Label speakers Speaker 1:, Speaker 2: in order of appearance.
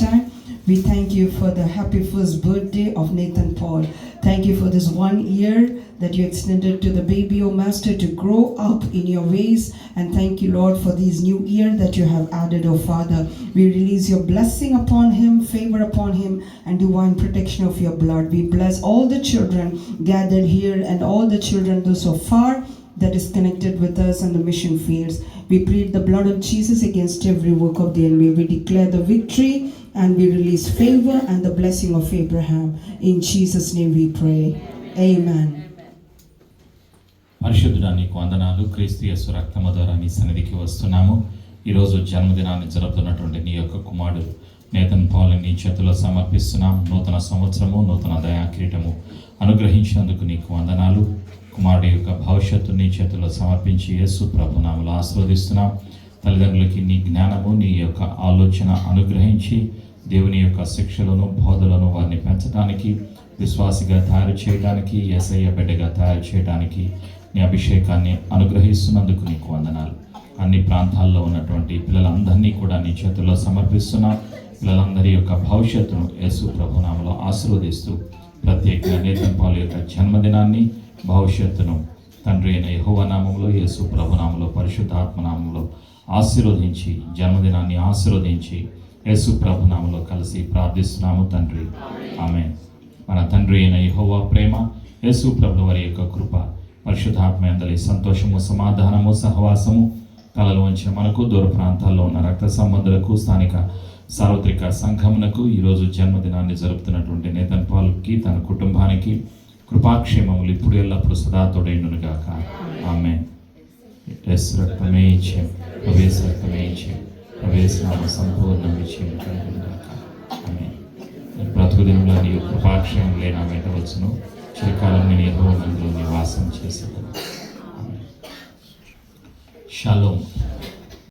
Speaker 1: time. We thank you for the happy first birthday of Nathan Paul. Thank you for this 1 year that you extended to the baby, oh Master, to grow up in your ways. And thank you, Lord, for this new year that you have added, oh Father. We release your blessing upon him, favor upon him, and divine protection of your blood. We bless all the children gathered here and all the children those so far that is connected with us on the mission fields. We plead the blood of Jesus against every work of the enemy. We declare the victory and we release favor and the blessing of Abraham. In Jesus' name we pray. Amen.
Speaker 2: పరిశుద్ధుడా నీకు వందనాలు. క్రీస్తు యేసు రక్తము ద్వారా నీ సన్నిధికి వస్తున్నాము. ఈరోజు జన్మదినాన్ని జరుపుతున్నటువంటి నీ యొక్క కుమారుడు నేతన్ పౌల్ని నీ చేతిలో సమర్పిస్తున్నాం. నూతన సంవత్సరము, నూతన దయా కిరీటము అనుగ్రహించినందుకు నీకు వందనాలు. కుమారుడి యొక్క భవిష్యత్తు నీ చేతిలో సమర్పించి యేసు ప్రభునామములో ఆశీర్వదిస్తున్నాం. తల్లిదండ్రులకి నీ జ్ఞానము, నీ యొక్క ఆలోచన అనుగ్రహించి దేవుని యొక్క శిక్షలను, బోధలను వారిని పెంచడానికి, విశ్వాసిగా తయారు చేయడానికి, యేసయ్య బిడ్డగా తయారు చేయడానికి నీ అభిషేకాన్ని అనుగ్రహిస్తున్నందుకు నీకు వందనాలు. అన్ని ప్రాంతాల్లో ఉన్నటువంటి పిల్లలందరినీ కూడా నీ చేతుల్లో సమర్పిస్తున్నాం. పిల్లలందరి యొక్క భవిష్యత్తును యేసు ప్రభునామములో ఆశీర్వదిస్తూ ప్రత్యేకంగా నేతన్ పౌల్ యొక్క జన్మదినాన్ని, భవిష్యత్తును తండ్రి అయిన యెహోవా నామములో, యేసు ప్రభునామములో, పరిశుద్ధాత్మనామములో ఆశీర్వదించి, జన్మదినాన్ని ఆశీర్వదించి యేసు ప్రభునామములో కలిసి ప్రార్థిస్తున్నాము తండ్రి. ఆమేన్. మన తండ్రి అయిన యెహోవా ప్రేమ, యేసు ప్రభువు వారి యొక్క కృప, పరిశుద్ధాత్మ యందలి సంతోషము, సమాధానము, సహవాసము కలలు వంచిన మనకు, దూర ప్రాంతాల్లో ఉన్న రక్త సంబంధులకు, స్థానిక సార్వత్రిక సంఘమునకు, ఈరోజు జన్మదినాన్ని జరుపుతున్నటువంటి నేతన్ పౌల్కి, తన కుటుంబానికి కృపాక్షేమములు ఇప్పుడు ఎల్లప్పుడు సదా తోడైండునుగాక. ఆమేన్. యేసు రక్తమే ఇచ్చేం, ప్రవేశ రక్తమే ఇచ్చేం, ప్రవేశనామ సంపూర్ణ విజయం కలుగునుగాక. ఆమేన్. బ్రతుకు దినంలో నీ కృపాక్షేమం లేనా వెంటవచ్చును, చిరకాలం నేను యెహోవా మందిలో నివాసం చేసేదను. షాలోమ్.